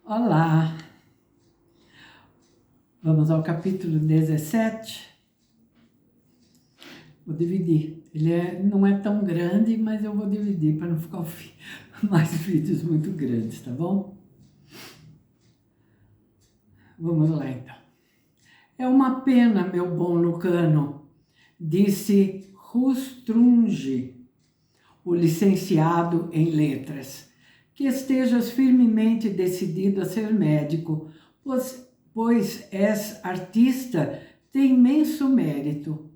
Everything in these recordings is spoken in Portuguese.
Olá, vamos ao capítulo 17. Vou dividir. Não é tão grande, mas eu vou dividir para não ficar mais vídeos muito grandes, tá bom? Vamos lá então. É uma pena, meu bom Lucano, disse Rustrunge, o licenciado em letras, que estejas firmemente decidido a ser médico, pois és artista de imenso mérito.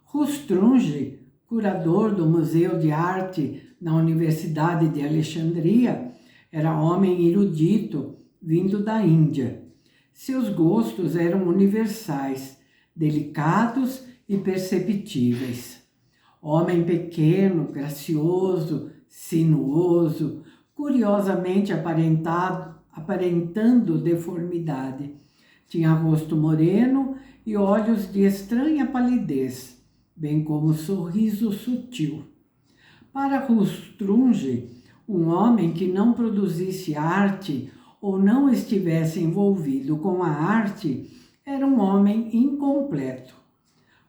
Rustrunge, curador do Museu de Arte na Universidade de Alexandria, era homem erudito, vindo da Índia. Seus gostos eram universais, delicados e perceptíveis. Homem pequeno, gracioso, sinuoso, curiosamente aparentando deformidade. Tinha rosto moreno e olhos de estranha palidez, bem como sorriso sutil. Para Rustrunge, um homem que não produzisse arte ou não estivesse envolvido com a arte era um homem incompleto.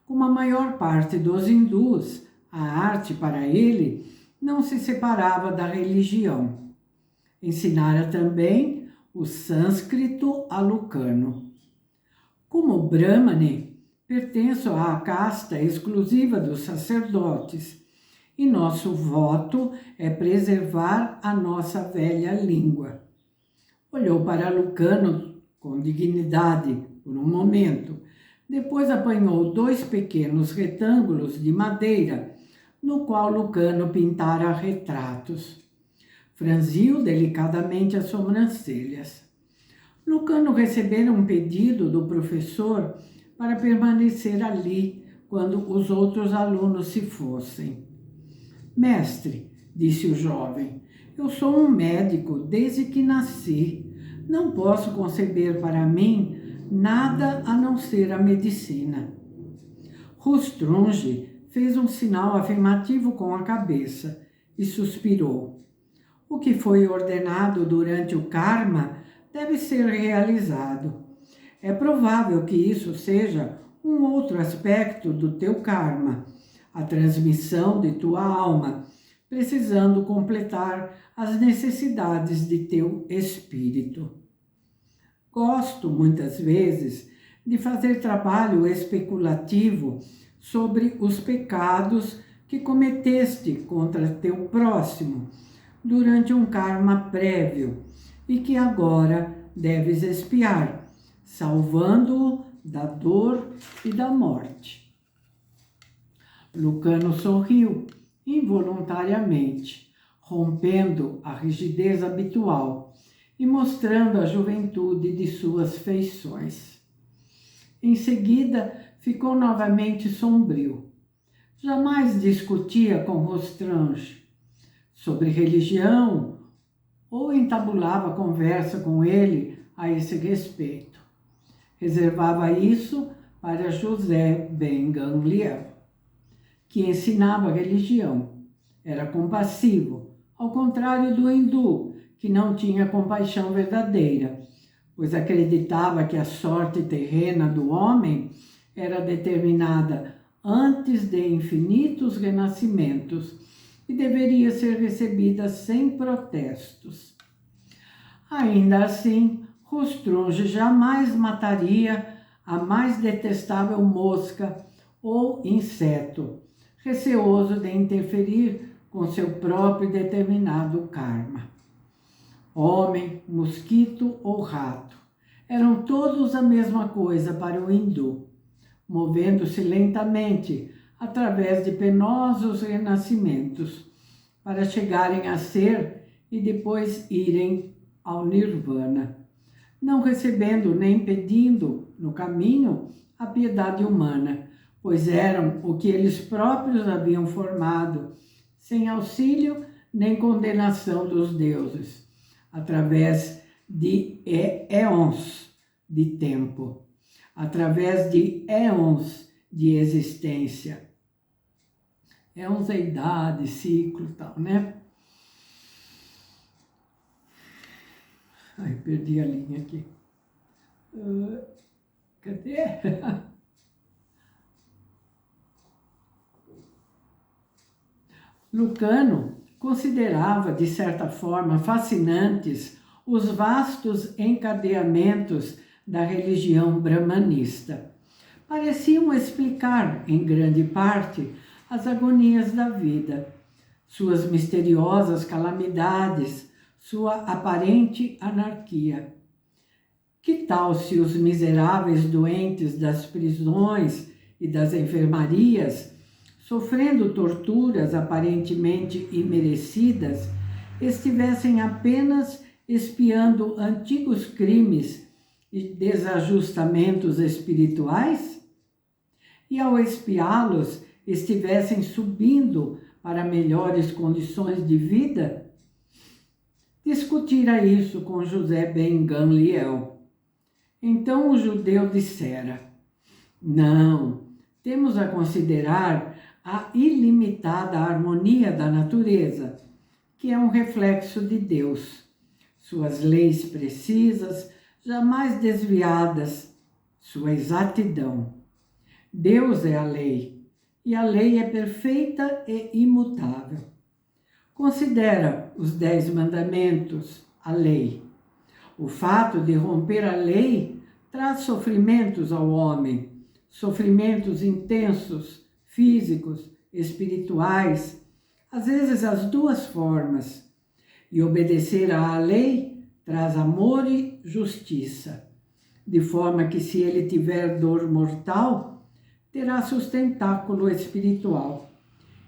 Como a maior parte dos hindus, a arte para ele não se separava da religião. Ensinara também o sânscrito a Lucano. Como Brahmane, pertenço à casta exclusiva dos sacerdotes, e nosso voto é preservar a nossa velha língua. Olhou para Lucano com dignidade por um momento, depois apanhou 2 pequenos retângulos de madeira, no qual Lucano pintara retratos. Franziu delicadamente as sobrancelhas. Lucano recebera um pedido do professor para permanecer ali quando os outros alunos se fossem. Mestre, disse o jovem, eu sou um médico desde que nasci. Não posso conceber para mim nada a não ser a medicina. Rustrunge fez um sinal afirmativo com a cabeça e suspirou. O que foi ordenado durante o karma deve ser realizado. É provável que isso seja um outro aspecto do teu karma, a transmissão de tua alma, precisando completar as necessidades de teu espírito. Gosto, muitas vezes, de fazer trabalho especulativo sobre os pecados que cometeste contra teu próximo durante um karma prévio e que agora deves expiar, salvando-o da dor e da morte. Lucano sorriu involuntariamente, rompendo a rigidez habitual e mostrando a juventude de suas feições. Em seguida, ficou novamente sombrio. Jamais discutia com Rustrunge sobre religião ou entabulava conversa com ele a esse respeito. Reservava isso para José Ben Gamliel, que ensinava religião. Era compassivo, ao contrário do hindu, que não tinha compaixão verdadeira, pois acreditava que a sorte terrena do homem era determinada antes de infinitos renascimentos e deveria ser recebida sem protestos. Ainda assim, Rustrunge jamais mataria a mais detestável mosca ou inseto, receoso de interferir com seu próprio determinado karma. Homem, mosquito ou rato, eram todos a mesma coisa para o hindu, movendo-se lentamente através de penosos renascimentos, para chegarem a ser e depois irem ao nirvana, não recebendo nem pedindo no caminho a piedade humana, pois eram o que eles próprios haviam formado, sem auxílio nem condenação dos deuses, através de éons de tempo, através de éons de existência. Éons é idade, ciclo e tal, né? Ai, perdi a linha aqui. Cadê? Lucano considerava, de certa forma, fascinantes os vastos encadeamentos da religião brahmanista. Pareciam explicar, em grande parte, as agonias da vida, suas misteriosas calamidades, sua aparente anarquia. Que tal se os miseráveis doentes das prisões e das enfermarias, sofrendo torturas aparentemente imerecidas, estivessem apenas expiando antigos crimes e desajustamentos espirituais? E ao expiá-los, estivessem subindo para melhores condições de vida? Discutira isso com José ben Gamliel. Então o judeu dissera: não, temos a considerar a ilimitada harmonia da natureza, que é um reflexo de Deus, suas leis precisas, jamais desviadas, sua exatidão. Deus é a lei, e a lei é perfeita e imutável. Considera os 10 mandamentos, a lei. O fato de romper a lei traz sofrimentos ao homem, sofrimentos intensos, físicos, espirituais, às vezes as duas formas. E obedecer à lei traz amor e justiça, de forma que se ele tiver dor mortal, terá sustentáculo espiritual.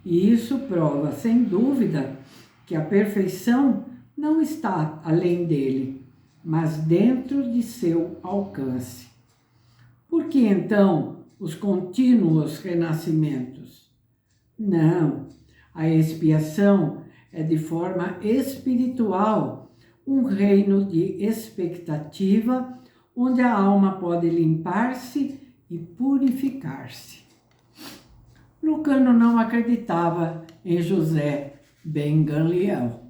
E isso prova, sem dúvida, que a perfeição não está além dele, mas dentro de seu alcance. Por que então os contínuos renascimentos? Não, a expiação é de forma espiritual, um reino de expectativa, onde a alma pode limpar-se e purificar-se. Lucano não acreditava em José ben Gamliel,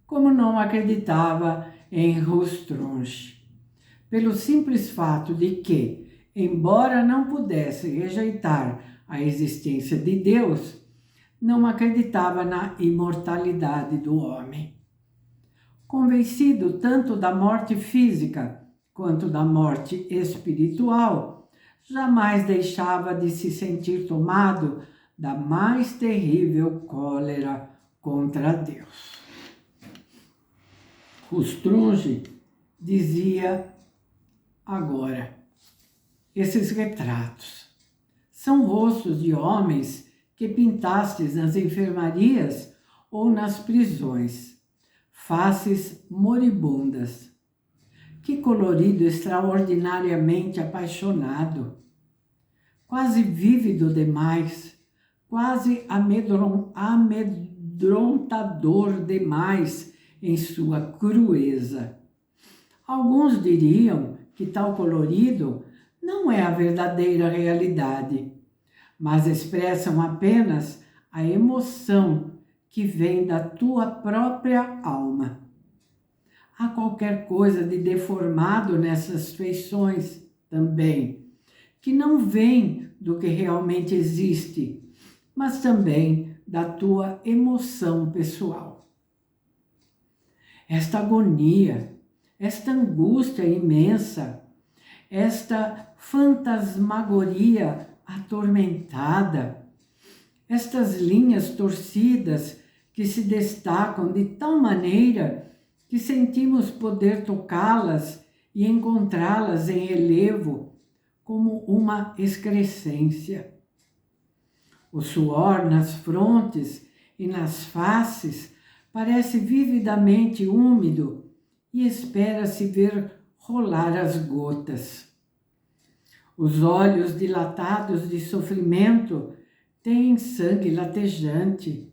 como não acreditava em Rostronge, pelo simples fato de que, embora não pudesse rejeitar a existência de Deus, não acreditava na imortalidade do homem. Convencido tanto da morte física quanto da morte espiritual, jamais deixava de se sentir tomado da mais terrível cólera contra Deus. Rostronge dizia agora: esses retratos são rostos de homens que pintastes nas enfermarias ou nas prisões, faces moribundas. Que colorido extraordinariamente apaixonado, quase vívido demais, quase amedrontador demais em sua crueza. Alguns diriam que tal colorido não é a verdadeira realidade, mas expressam apenas a emoção que vem da tua própria alma. Há qualquer coisa de deformado nessas feições também, que não vem do que realmente existe, mas também da tua emoção pessoal. Esta agonia, esta angústia imensa, esta fantasmagoria atormentada, estas linhas torcidas que se destacam de tal maneira que sentimos poder tocá-las e encontrá-las em relevo como uma excrescência. O suor nas frontes e nas faces parece vividamente úmido e espera-se ver rolar as gotas. Os olhos dilatados de sofrimento têm sangue latejante,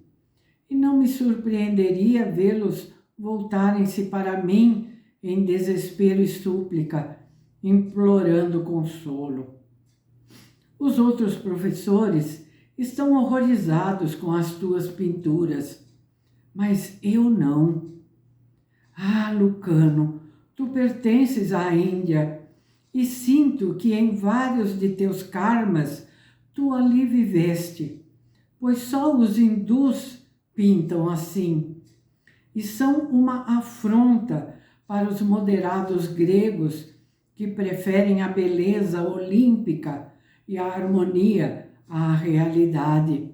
e não me surpreenderia vê-los voltarem-se para mim em desespero e súplica, implorando consolo. Os outros professores estão horrorizados com as tuas pinturas, mas eu não. Ah, Lucano, Tu pertences à Índia e sinto que em vários de teus karmas tu ali viveste, pois só os hindus pintam assim, e são uma afronta para os moderados gregos que preferem a beleza olímpica e a harmonia à realidade.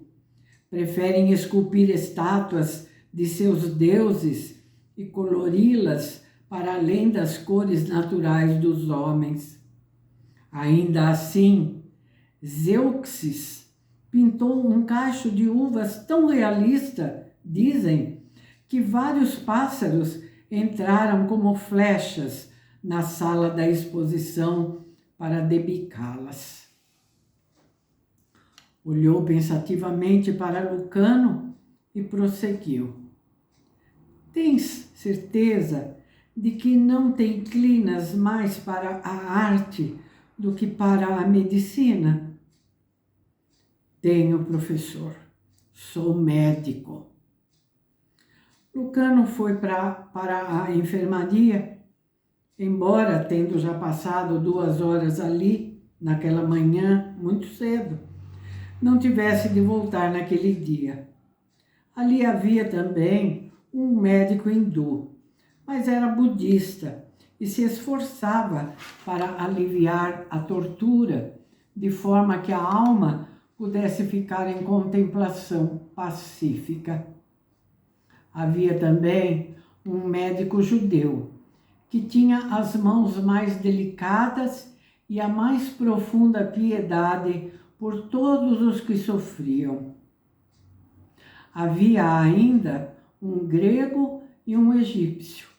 Preferem esculpir estátuas de seus deuses e colori-las para além das cores naturais dos homens. Ainda assim, Zeuxis pintou um cacho de uvas tão realista, dizem, que vários pássaros entraram como flechas na sala da exposição para debicá-las. Olhou pensativamente para Lucano e prosseguiu. Tens certeza de que não te inclinas mais para a arte do que para a medicina? Tenho, professor. Sou médico. Lucano foi para a enfermaria, embora tendo já passado 2 horas ali, naquela manhã, muito cedo, não tivesse de voltar naquele dia. Ali havia também um médico hindu, mas era budista e se esforçava para aliviar a tortura, de forma que a alma pudesse ficar em contemplação pacífica. Havia também um médico judeu, que tinha as mãos mais delicadas e a mais profunda piedade por todos os que sofriam. Havia ainda um grego e um egípcio,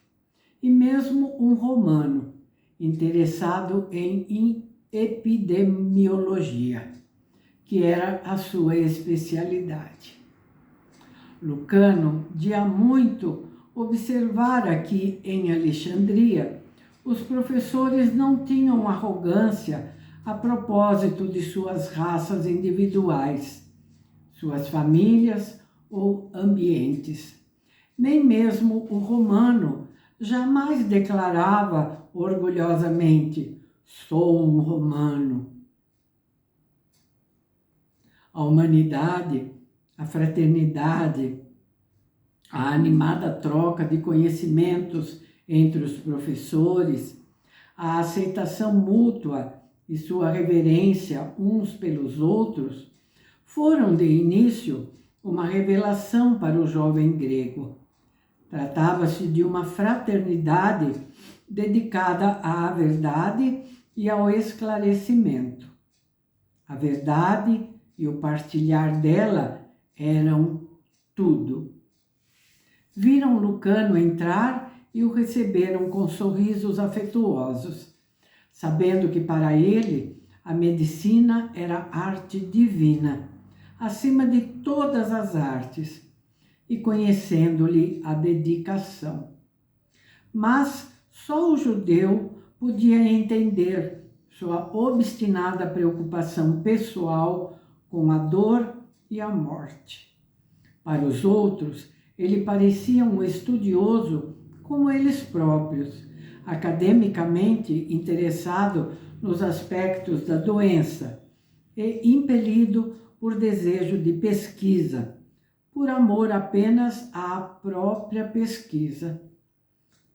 e mesmo um romano, interessado em epidemiologia, que era a sua especialidade. Lucano, de há muito, observara que, em Alexandria, os professores não tinham arrogância a propósito de suas raças individuais, suas famílias ou ambientes. Nem mesmo o romano jamais declarava orgulhosamente: sou um romano. A humanidade, a fraternidade, a animada troca de conhecimentos entre os professores, a aceitação mútua e sua reverência uns pelos outros, foram de início uma revelação para o jovem grego. Tratava-se de uma fraternidade dedicada à verdade e ao esclarecimento. A verdade e o partilhar dela eram tudo. Viram Lucano entrar e o receberam com sorrisos afetuosos, sabendo que para ele a medicina era arte divina, acima de todas as artes, e conhecendo-lhe a dedicação. Mas só o judeu podia entender sua obstinada preocupação pessoal com a dor e a morte. Para os outros, ele parecia um estudioso como eles próprios, academicamente interessado nos aspectos da doença e impelido por desejo de pesquisa, por amor apenas à própria pesquisa.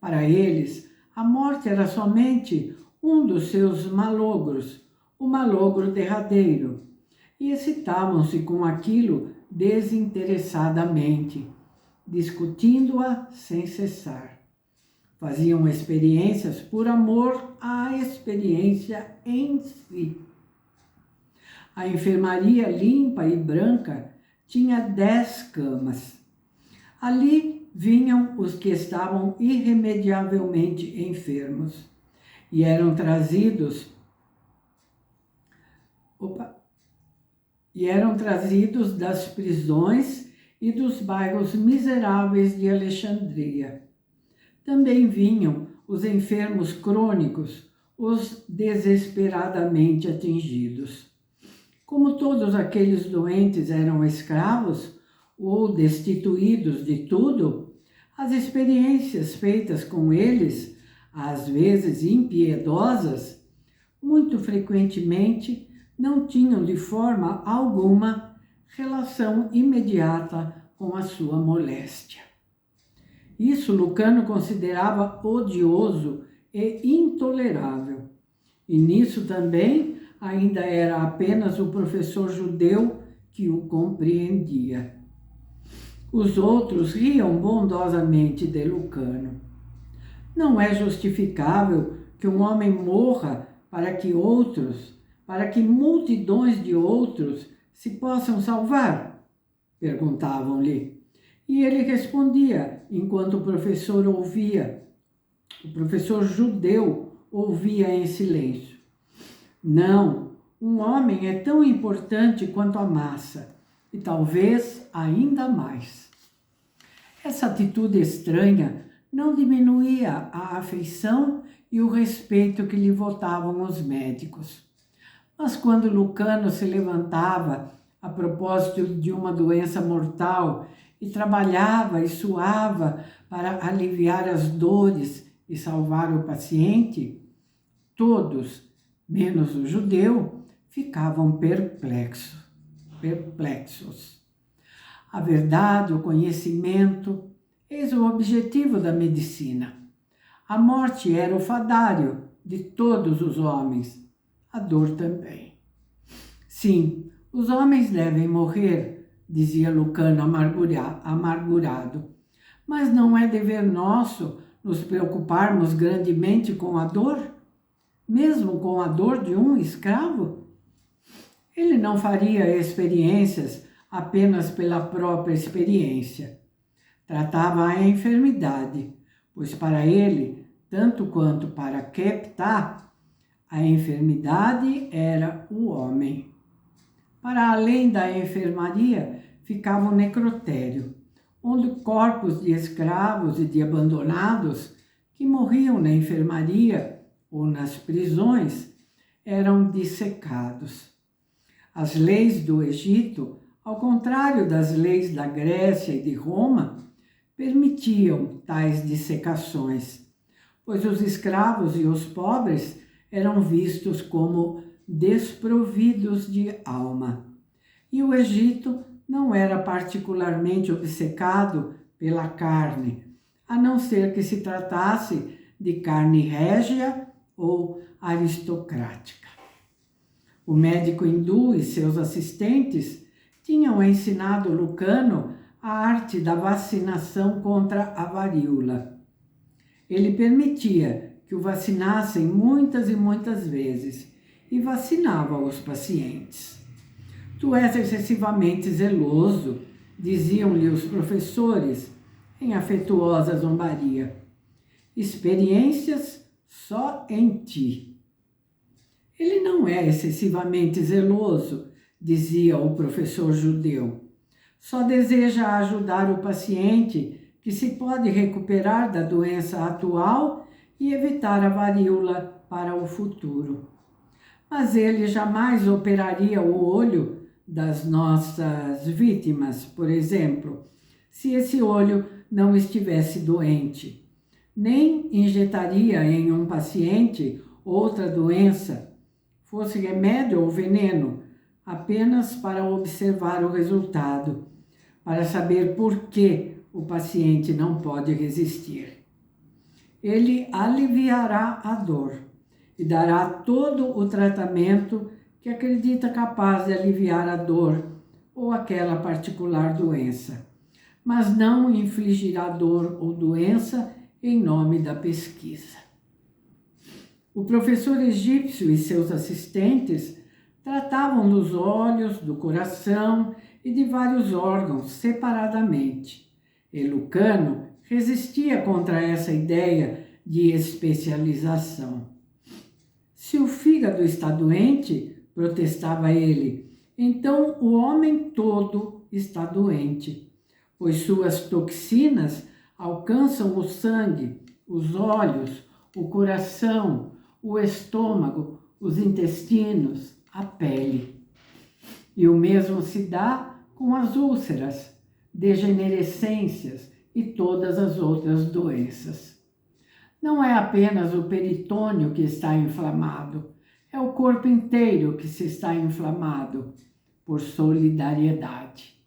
Para eles, a morte era somente um dos seus malogros, o malogro derradeiro, e excitavam-se com aquilo desinteressadamente, discutindo-a sem cessar. Faziam experiências por amor à experiência em si. A enfermaria limpa e branca tinha 10 camas. Ali vinham os que estavam irremediavelmente enfermos e eram trazidos das prisões e dos bairros miseráveis de Alexandria. Também vinham os enfermos crônicos, os desesperadamente atingidos. Como todos aqueles doentes eram escravos ou destituídos de tudo, as experiências feitas com eles às vezes impiedosas, muito frequentemente não tinham de forma alguma relação imediata com a sua moléstia. Isso Lucano considerava odioso e intolerável. E nisso também ainda era apenas o professor judeu que o compreendia. Os outros riam bondosamente de Lucano. Não é justificável que um homem morra para que multidões de outros se possam salvar? Perguntavam-lhe. E ele respondia, enquanto o professor judeu ouvia em silêncio. Não, um homem é tão importante quanto a massa, e talvez ainda mais. Essa atitude estranha não diminuía a afeição e o respeito que lhe votavam os médicos. Mas quando Lucano se levantava a propósito de uma doença mortal e trabalhava e suava para aliviar as dores e salvar o paciente, todos, menos o judeu, ficavam perplexos. A verdade, o conhecimento, eis o objetivo da medicina. A morte era o fadário de todos os homens, a dor também. Sim, os homens devem morrer, dizia Lucano amargurado, mas não é dever nosso nos preocuparmos grandemente com a dor, mesmo com a dor de um escravo? Ele não faria experiências apenas pela própria experiência. Tratava a enfermidade, pois para ele, tanto quanto para Keptá, a enfermidade era o homem. Para além da enfermaria, ficava o necrotério, onde corpos de escravos e de abandonados que morriam na enfermaria ou nas prisões eram dissecados. As leis do Egito, ao contrário das leis da Grécia e de Roma, permitiam tais dissecações, pois os escravos e os pobres eram vistos como desprovidos de alma. E o Egito não era particularmente obcecado pela carne, a não ser que se tratasse de carne régia ou aristocrática. O médico hindu e seus assistentes tinham ensinado Lucano a arte da vacinação contra a varíola. Ele permitia que o vacinassem muitas e muitas vezes e vacinava os pacientes. Tu és excessivamente zeloso, diziam-lhe os professores em afetuosa zombaria. Experiências só em ti. Ele não é excessivamente zeloso, dizia o professor judeu. Só deseja ajudar o paciente que se pode recuperar da doença atual e evitar a varíola para o futuro. Mas ele jamais operaria o olho das nossas vítimas, por exemplo, se esse olho não estivesse doente. Nem injetaria em um paciente outra doença, fosse remédio ou veneno, apenas para observar o resultado, para saber por que o paciente não pode resistir. Ele aliviará a dor e dará todo o tratamento que acredita capaz de aliviar a dor ou aquela particular doença, mas não infligirá dor ou doença em nome da pesquisa. O professor egípcio e seus assistentes tratavam dos olhos, do coração e de vários órgãos separadamente. E Lucano resistia contra essa ideia de especialização. Se o fígado está doente, protestava ele, então o homem todo está doente, pois suas toxinas alcançam o sangue, os olhos, o coração, o estômago, os intestinos, a pele. E o mesmo se dá com as úlceras, degenerescências e todas as outras doenças. Não é apenas o peritônio que está inflamado, é o corpo inteiro que se está inflamado por solidariedade.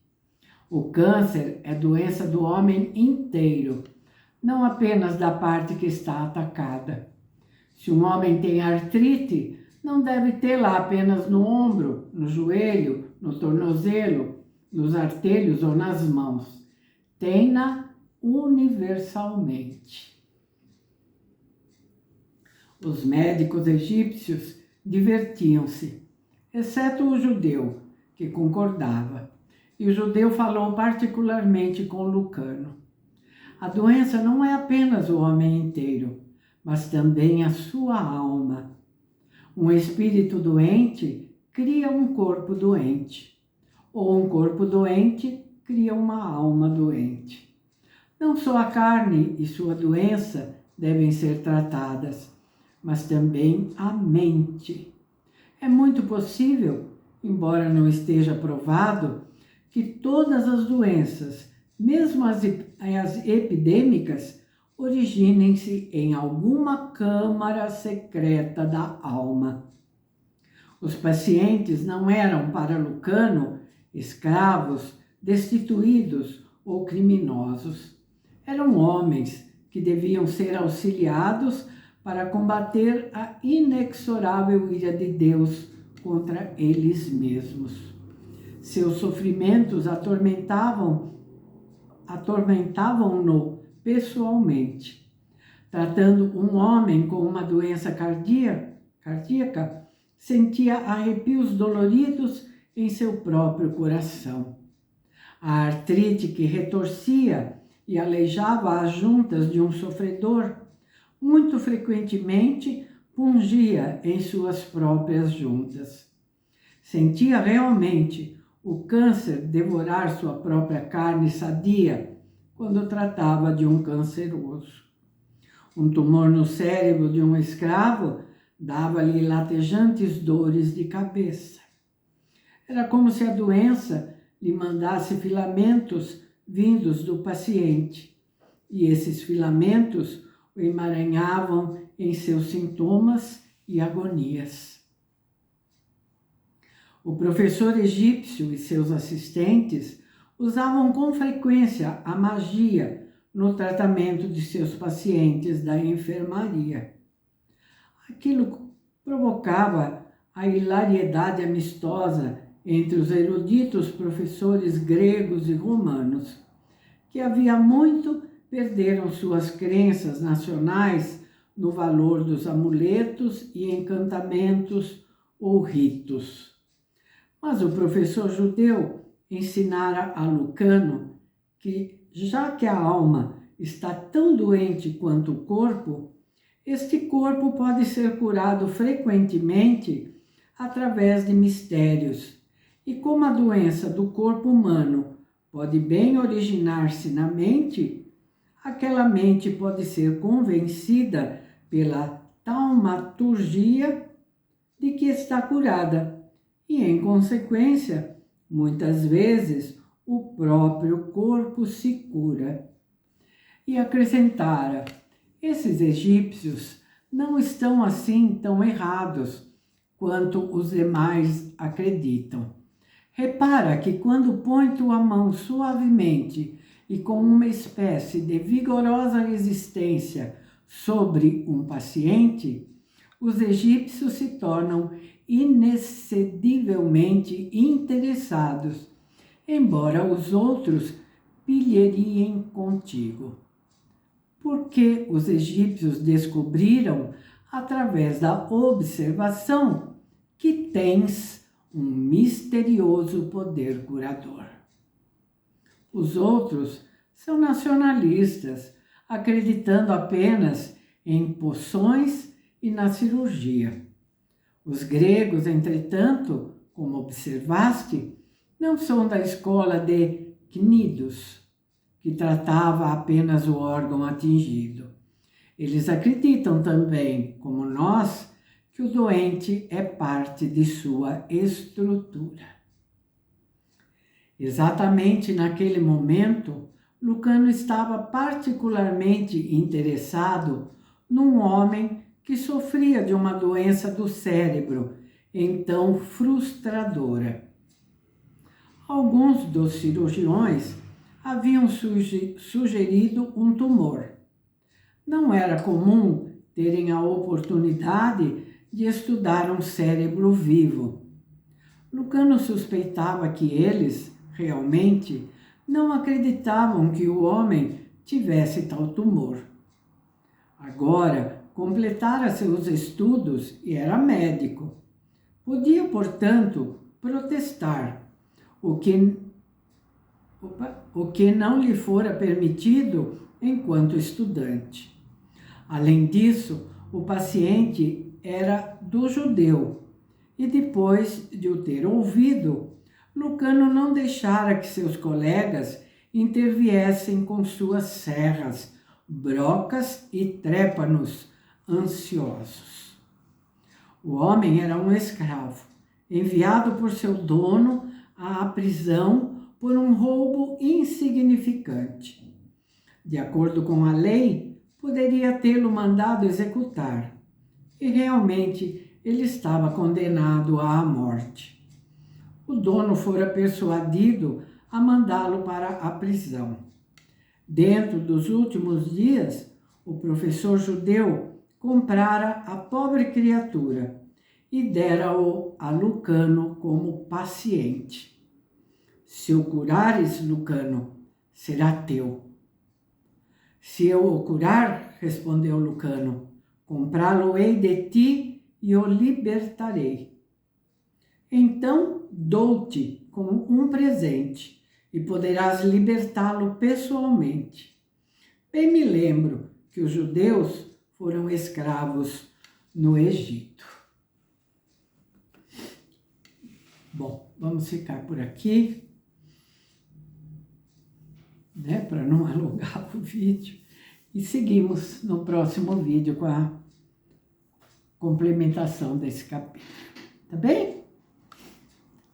O câncer é doença do homem inteiro, não apenas da parte que está atacada. Se um homem tem artrite, não deve tê-la apenas no ombro, no joelho, no tornozelo, nos artelhos ou nas mãos. Tem-na universalmente. Os médicos egípcios divertiam-se, exceto o judeu, que concordava. E o judeu falou particularmente com Lucano. A doença não é apenas o homem inteiro, mas também a sua alma. Um espírito doente cria um corpo doente, ou um corpo doente cria uma alma doente. Não só a carne e sua doença devem ser tratadas, mas também a mente. É muito possível, embora não esteja provado, que todas as doenças, mesmo as epidêmicas, originem-se em alguma câmara secreta da alma. Os pacientes não eram, para Lucano, escravos, destituídos ou criminosos. Eram homens que deviam ser auxiliados para combater a inexorável ira de Deus contra eles mesmos. Seus sofrimentos atormentavam-no pessoalmente. Tratando um homem com uma doença cardíaca, sentia arrepios doloridos em seu próprio coração. A artrite que retorcia e aleijava as juntas de um sofredor, muito frequentemente pungia em suas próprias juntas. Sentia realmente o câncer devorar sua própria carne sadia quando tratava de um canceroso. Um tumor no cérebro de um escravo dava-lhe latejantes dores de cabeça. Era como se a doença lhe mandasse filamentos vindos do paciente, e esses filamentos o emaranhavam em seus sintomas e agonias. O professor egípcio e seus assistentes usavam com frequência a magia no tratamento de seus pacientes da enfermaria. Aquilo provocava a hilariedade amistosa entre os eruditos professores gregos e romanos, que havia muito perderam suas crenças nacionais no valor dos amuletos e encantamentos ou ritos. Mas o professor judeu ensinara a Lucano que, já que a alma está tão doente quanto o corpo, este corpo pode ser curado frequentemente através de mistérios. E como a doença do corpo humano pode bem originar-se na mente, aquela mente pode ser convencida pela taumaturgia de que está curada. E, em consequência, muitas vezes, o próprio corpo se cura. E acrescentara: esses egípcios não estão assim tão errados quanto os demais acreditam. Repara que quando põe tua mão suavemente e com uma espécie de vigorosa resistência sobre um paciente, os egípcios se tornam inexcedivelmente interessados, embora os outros pilheriem contigo. Porque os egípcios descobriram, através da observação, que tens um misterioso poder curador. Os outros são nacionalistas, acreditando apenas em poções e na cirurgia. Os gregos, entretanto, como observaste, não são da escola de Cnidos, que tratava apenas o órgão atingido. Eles acreditam também, como nós, que o doente é parte de sua estrutura. Exatamente naquele momento, Lucano estava particularmente interessado num homem que sofria de uma doença do cérebro, então frustradora. Alguns dos cirurgiões haviam sugerido um tumor. Não era comum terem a oportunidade de estudar um cérebro vivo. Lucano suspeitava que eles, realmente, não acreditavam que o homem tivesse tal tumor. Agora, completara seus estudos e era médico. Podia, portanto, protestar, o que não lhe fora permitido enquanto estudante. Além disso, o paciente era do judeu, e depois de o ter ouvido, Lucano não deixara que seus colegas interviessem com suas serras, brocas e trépanos ansiosos. O homem era um escravo, enviado por seu dono à prisão por um roubo insignificante. De acordo com a lei, poderia tê-lo mandado executar, e realmente ele estava condenado à morte. O dono fora persuadido a mandá-lo para a prisão. Dentro dos últimos dias, o professor judeu comprara a pobre criatura e dera-o a Lucano como paciente. Se o curares, Lucano, será teu. Se eu o curar, respondeu Lucano, comprá-lo-ei de ti e o libertarei. Então dou-te como um presente e poderás libertá-lo pessoalmente. Bem me lembro que os judeus foram escravos no Egito. Bom, vamos ficar por aqui, né, para não alongar o vídeo. E seguimos no próximo vídeo com a complementação desse capítulo. Tá bem?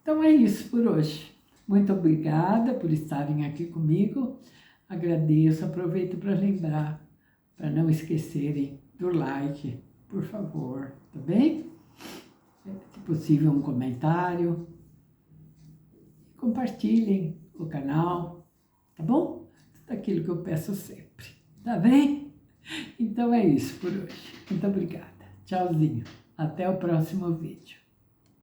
Então é isso por hoje. Muito obrigada por estarem aqui comigo. Agradeço, aproveito para lembrar, para não esquecerem do like, por favor, tá bem? Se possível, um comentário. Compartilhem o canal, tá bom? Tudo aquilo que eu peço sempre, tá bem? Então é isso por hoje. Muito obrigada. Tchauzinho. Até o próximo vídeo.